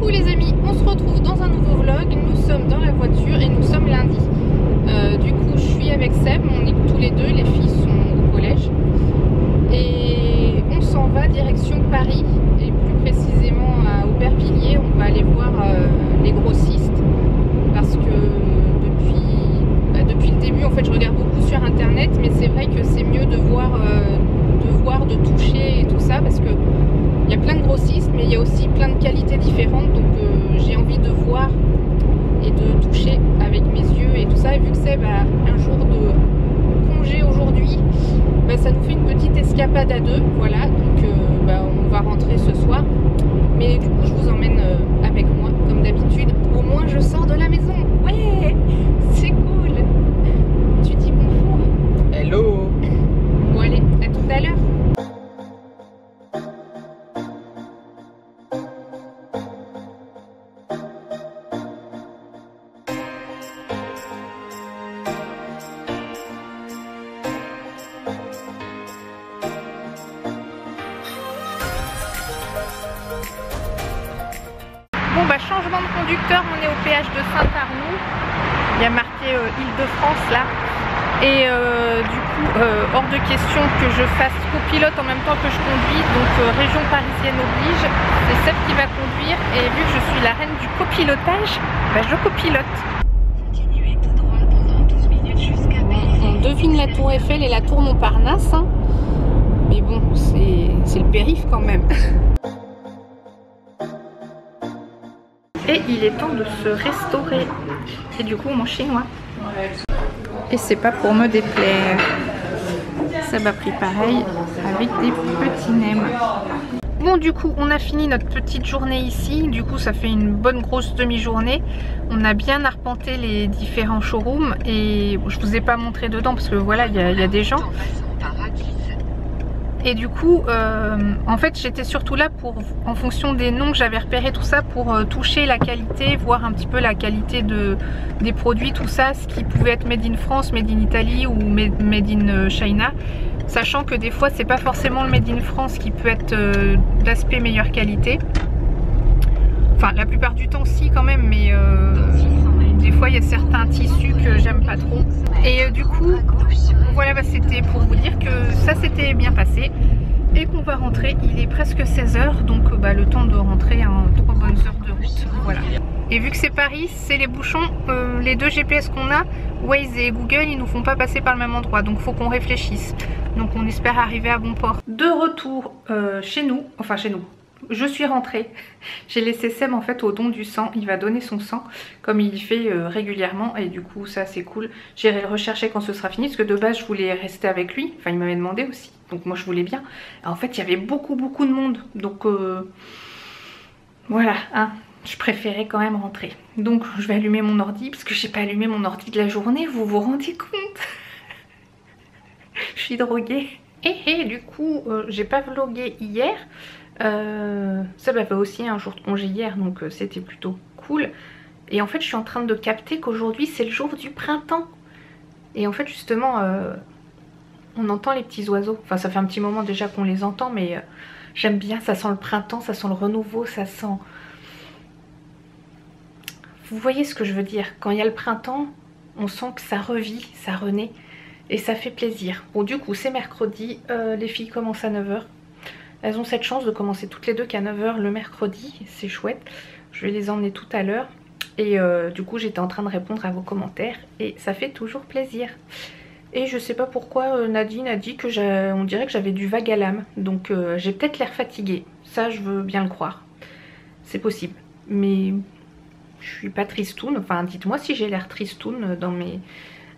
Coucou les amis, on se retrouve dans un nouveau vlog. Nous sommes dans la voiture et nous sommes lundi. Du coup je suis avec Seb, on est tous les deux, les filles sont au collège. Et on s'en va direction Paris et plus précisément à Aubervilliers. On va aller voir les grossistes parce que depuis le début en fait je regarde beaucoup sur internet, mais c'est vrai que c'est mieux de voir, de toucher et tout ça parce que il y a plein de grossistes mais il y a aussi plein de qualités différentes, donc j'ai envie de voir et de toucher avec mes yeux et tout ça. Et vu que Seb a un jour de congé aujourd'hui, bah, ça nous fait une petite escapade à deux, voilà, donc on va rentrer ce soir. Mais du coup je vous emmène avec moi comme d'habitude, au moins je sors de la maison. Ouais, c'est cool. Tu dis bonjour. Hello. Bon allez, à tout à l'heure. Bon bah changement de conducteur, on est au péage de Saint-Arnoux. Il y a marqué Île-de-France là. Et du coup hors de question que je fasse copilote en même temps que je conduis. Donc région parisienne oblige. C'est Seb qui va conduire et vu que je suis la reine du copilotage, bah, je copilote. Continuez tout droit pendant 12 minutes jusqu'à Paris. On devine la tour Eiffel et la tour Montparnasse, hein. Mais bon c'est le périph' quand même. Et il est temps de se restaurer. Et du coup on mange chinois. Et c'est pas pour me déplaire. Ça m'a pris pareil avec des petits nems. Bon du coup on a fini notre petite journée ici. Du coup ça fait une bonne grosse demi-journée. On a bien arpenté les différents showrooms. Et je vous ai pas montré dedans parce que voilà il y a des gens. Et du coup, en fait, j'étais surtout là pour, en fonction des noms que j'avais repérés, tout ça, pour toucher la qualité, voir un petit peu la qualité des produits, tout ça, ce qui pouvait être made in France, made in Italie ou made in China. Sachant que des fois, c'est pas forcément le made in France qui peut être d'aspect meilleure qualité. Enfin, la plupart du temps, si quand même, mais des fois, il y a certains tissus que j'aime pas trop. Et du coup, voilà, bah, c'était pour vous dire que ça s'était bien passé et qu'on va rentrer. Il est presque 16 h, donc le temps de rentrer en 3 bonnes heures de route. Voilà. Et vu que c'est Paris, c'est les bouchons, les deux GPS qu'on a, Waze et Google, ils nous font pas passer par le même endroit, donc faut qu'on réfléchisse. Donc on espère arriver à bon port. De retour chez nous, enfin chez nous. Je suis rentrée, j'ai laissé Seb en fait au don du sang, il va donner son sang comme il fait régulièrement et du coup ça c'est cool. J'irai le rechercher quand ce sera fini parce que de base je voulais rester avec lui, enfin il m'avait demandé aussi, donc moi je voulais bien. En fait il y avait beaucoup de monde, donc voilà, hein, je préférais quand même rentrer. Donc je vais allumer mon ordi parce que j'ai pas allumé mon ordi de la journée, vous vous rendez compte? Je suis droguée. Et du coup j'ai pas vlogué hier. Ça m'avait aussi un jour de congé hier, donc c'était plutôt cool. Et en fait je suis en train de capter qu'aujourd'hui c'est le jour du printemps. Et en fait justement on entend les petits oiseaux. Enfin ça fait un petit moment déjà qu'on les entend, mais j'aime bien, ça sent le printemps, ça sent le renouveau, ça sent... Vous voyez ce que je veux dire? Quand il y a le printemps, on sent que ça revit, ça renaît. Et ça fait plaisir. Bon du coup c'est mercredi, les filles commencent à 9 h. Elles ont cette chance de commencer toutes les deux qu'à 9 h le mercredi, c'est chouette. Je vais les emmener tout à l'heure. Et du coup j'étais en train de répondre à vos commentaires et ça fait toujours plaisir. Et je sais pas pourquoi Nadine a dit que on dirait que j'avais du vague à l'âme. Donc j'ai peut-être l'air fatiguée, ça je veux bien le croire. C'est possible, mais je suis pas tristoune. Enfin dites-moi si j'ai l'air tristoune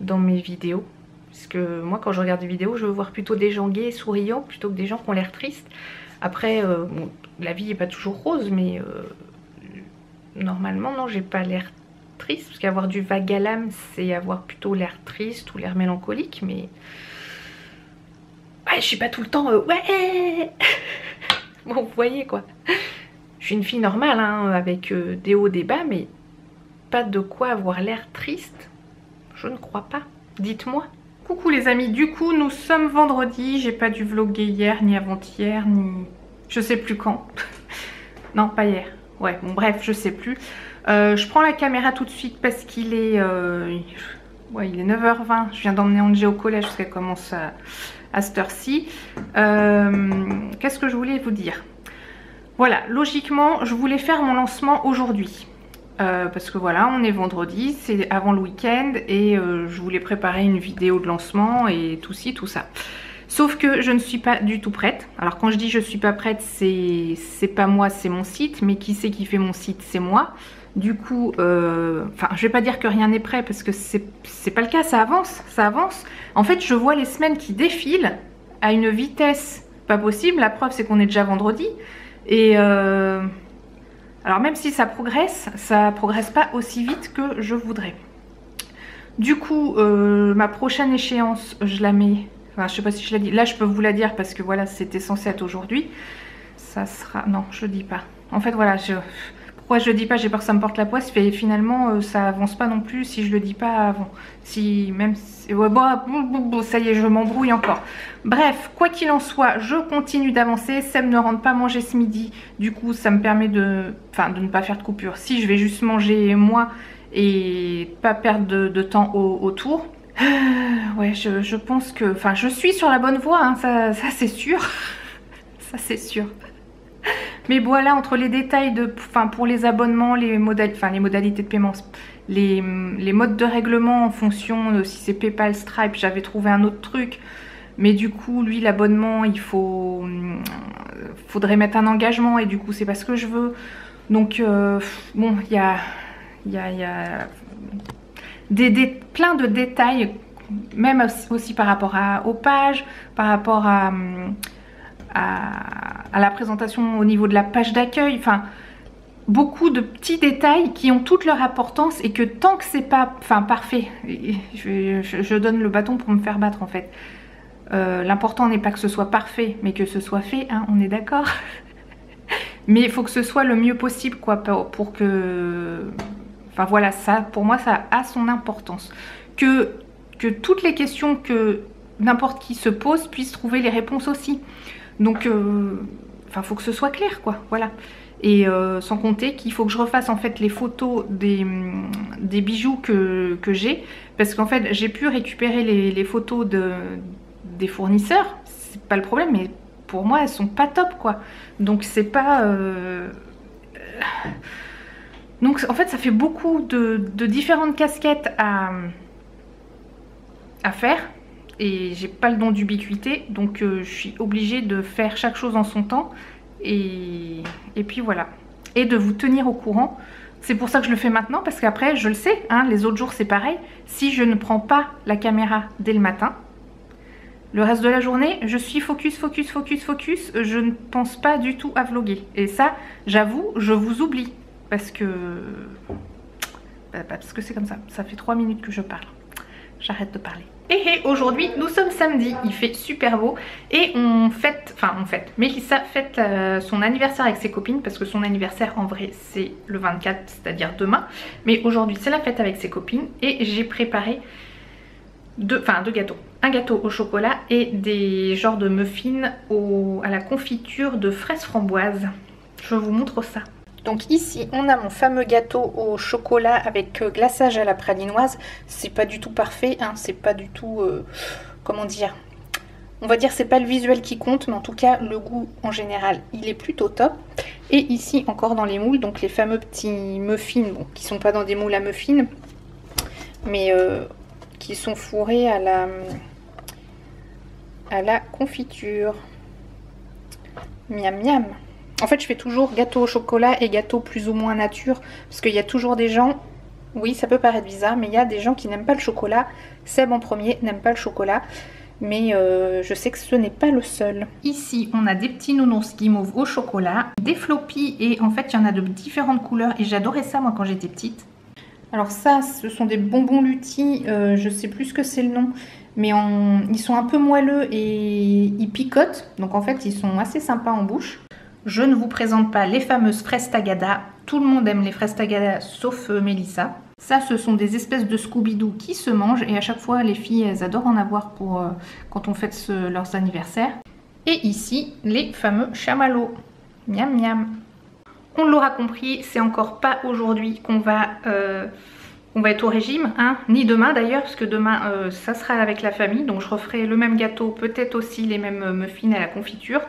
dans mes vidéos. Parce que moi quand je regarde des vidéos je veux voir plutôt des gens gais et souriants plutôt que des gens qui ont l'air tristes. Après bon, la vie n'est pas toujours rose, mais normalement non, j'ai pas l'air triste. Parce qu'avoir du vague à l'âme c'est avoir plutôt l'air triste ou l'air mélancolique. Mais ouais, je suis pas tout le temps ouais. Bon vous voyez quoi. Je suis une fille normale hein, avec des hauts des bas, mais pas de quoi avoir l'air triste. Je ne crois pas, dites-moi. Coucou les amis, du coup nous sommes vendredi, j'ai pas dû vlogger hier, ni avant-hier, ni je sais plus quand. Non pas hier, Ouais, bon bref, je sais plus. Je prends la caméra tout de suite parce qu'il est, ouais, il est 9h20. Je viens d'emmener Angie au collège parce qu'elle commence à cette heure-ci. Qu'est-ce que je voulais vous dire? Voilà, logiquement, je voulais faire mon lancement aujourd'hui. Parce que voilà, on est vendredi, c'est avant le week-end et je voulais préparer une vidéo de lancement et tout ci, tout ça. Sauf que je ne suis pas du tout prête. Alors quand je dis je suis pas prête, c'est pas moi, c'est mon site. Mais qui c'est qui fait mon site? C'est moi. Du coup, enfin je vais pas dire que rien n'est prêt parce que c'est pas le cas, ça avance, ça avance. En fait je vois les semaines qui défilent à une vitesse pas possible. La preuve c'est qu'on est déjà vendredi. Et alors même si ça progresse pas aussi vite que je voudrais. Du coup, ma prochaine échéance, je la mets... Enfin, je sais pas si je l'ai dit. Là, je peux vous la dire parce que voilà, c'était censé être aujourd'hui. Ça sera... Non, je le dis pas. En fait, voilà, pourquoi je le dis pas? J'ai peur que ça me porte la poisse. Et finalement, ça avance pas non plus si je le dis pas avant. Si même... Ouais, bon, ça y est, je m'embrouille encore. Bref, quoi qu'il en soit, je continue d'avancer. Seb ne rentre pas manger ce midi. Du coup, ça me permet de ne pas faire de coupure. Si je vais juste manger moi et pas perdre de temps autour. Ouais, je pense que... Enfin, je suis sur la bonne voie, hein, ça c'est sûr. Ça c'est sûr. Mais voilà, entre les détails de... Enfin, pour les abonnements, les modalités de paiement, les modes de règlement en fonction de si c'est PayPal, Stripe, j'avais trouvé un autre truc. Mais du coup, lui, l'abonnement, faudrait mettre un engagement et du coup, c'est pas ce que je veux. Donc, bon, il y a plein de détails, même aussi par rapport aux pages, par rapport à la présentation au niveau de la page d'accueil, enfin beaucoup de petits détails qui ont toute leur importance et que tant que c'est pas parfait, je donne le bâton pour me faire battre en fait. L'important n'est pas que ce soit parfait mais que ce soit fait, hein, on est d'accord. Mais il faut que ce soit le mieux possible quoi, pour que... Enfin voilà, ça, pour moi, ça a son importance. Que toutes les questions que n'importe qui se pose puissent trouver les réponses aussi. Donc, enfin, faut que ce soit clair, quoi. Voilà. Et sans compter qu'il faut que je refasse en fait les photos des bijoux que j'ai. Parce qu'en fait, j'ai pu récupérer les photos des fournisseurs. C'est pas le problème, mais pour moi, elles sont pas top, quoi. Donc, c'est pas... Donc en fait ça fait beaucoup de différentes casquettes à faire et j'ai pas le don d'ubiquité donc je suis obligée de faire chaque chose en son temps et puis voilà. Et de vous tenir au courant. C'est pour ça que je le fais maintenant parce qu'après je le sais, hein, les autres jours c'est pareil. Si je ne prends pas la caméra dès le matin, le reste de la journée je suis focus, je ne pense pas du tout à vlogger. Et ça j'avoue je vous oublie. Parce que c'est comme ça. Ça fait 3 minutes que je parle. J'arrête de parler. Et aujourd'hui, nous sommes samedi. Il fait super beau. Et on fête... Enfin, on fête. Mélissa fête son anniversaire avec ses copines. Parce que son anniversaire, en vrai, c'est le 24, c'est-à-dire demain. Mais aujourd'hui, c'est la fête avec ses copines. Et j'ai préparé deux gâteaux. Un gâteau au chocolat et des genres de muffins à la confiture de fraises framboises. Je vous montre ça. Donc ici on a mon fameux gâteau au chocolat avec glaçage à la pralinoise. C'est pas du tout parfait, hein, c'est pas du tout, comment dire, on va dire c'est pas le visuel qui compte, mais en tout cas le goût en général il est plutôt top. Et ici encore dans les moules, donc les fameux petits muffins, bon, qui sont pas dans des moules à muffins, mais qui sont fourrés à la confiture. Miam miam. En fait, je fais toujours gâteau au chocolat et gâteau plus ou moins nature. Parce qu'il y a toujours des gens... Oui, ça peut paraître bizarre, mais il y a des gens qui n'aiment pas le chocolat. Seb en premier n'aime pas le chocolat. Mais je sais que ce n'est pas le seul. Ici, on a des petits nounours guimauve au chocolat. Des floppies et en fait, il y en a de différentes couleurs. Et j'adorais ça, moi, quand j'étais petite. Alors ça, ce sont des bonbons Lutti. Je sais plus ce que c'est le nom. Mais ils sont un peu moelleux et ils picotent. Donc en fait, ils sont assez sympas en bouche. Je ne vous présente pas les fameuses fraises Tagada. Tout le monde aime les fraises Tagada sauf Mélissa. Ça, ce sont des espèces de Scooby-Doo qui se mangent. Et à chaque fois, les filles, elles adorent en avoir pour quand on fête leurs anniversaires. Et ici, les fameux chamallows. Miam miam. on l'aura compris, c'est encore pas aujourd'hui qu'on va être au régime, hein, ni demain d'ailleurs, parce que demain ça sera avec la famille, donc je referai le même gâteau, peut-être aussi les mêmes muffins à la confiture.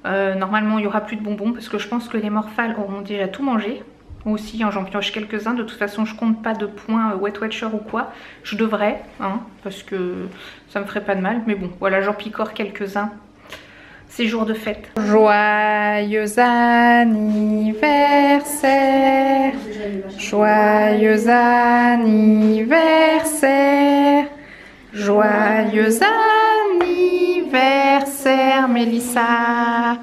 Normalement il n'y aura plus de bonbons parce que je pense que les morphales auront déjà tout mangé. Aussi hein, j'en pioche quelques-uns, de toute façon je compte pas de points Weight Watcher ou quoi, je devrais hein, parce que ça me ferait pas de mal, mais bon voilà, j'en picore quelques-uns, c'est jour de fête. Joyeux anniversaire, joyeux anniversaire, joyeux anniversaire Mélissa,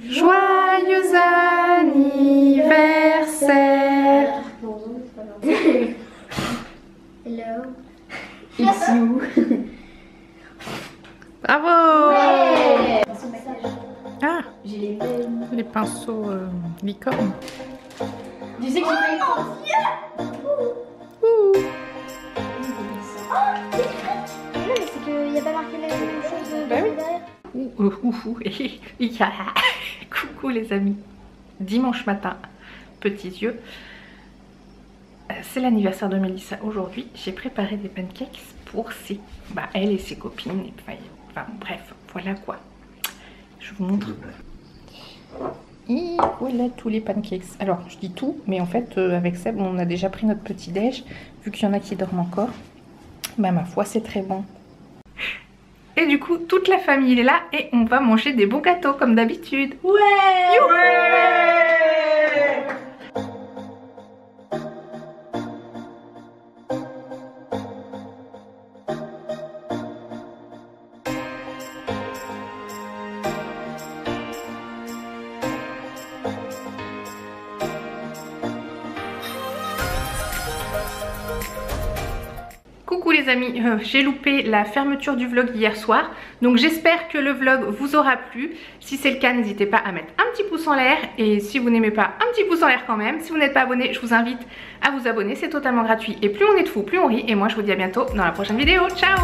joyeux anniversaire. Hello. It's you. Bravo. Ouais. Ah, J'ai les mêmes. les pinceaux licorne. Tu sais que j'ai failli prendre. Ouh. Non mais c'est qu'il n'y a pas marqué la même chose Bah oui. derrière. Coucou les amis. Dimanche matin, petits yeux. C'est l'anniversaire de Mélissa aujourd'hui. J'ai préparé des pancakes pour elle et ses copines. Et enfin bref, voilà quoi. Je vous montre. Et voilà tous les pancakes. Alors je dis tout, mais en fait avec Seb on a déjà pris notre petit déj. Vu qu'il y en a qui dorment encore. Bah ma foi c'est très bon. Et du coup toute la famille est là et on va manger des beaux gâteaux comme d'habitude. Ouais. Coucou les amis, j'ai loupé la fermeture du vlog hier soir, donc j'espère que le vlog vous aura plu. Si c'est le cas, n'hésitez pas à mettre un petit pouce en l'air, et si vous n'aimez pas, un petit pouce en l'air quand même. Si vous n'êtes pas abonné, je vous invite à vous abonner, c'est totalement gratuit, et plus on est de fous, plus on rit, et moi je vous dis à bientôt dans la prochaine vidéo. Ciao!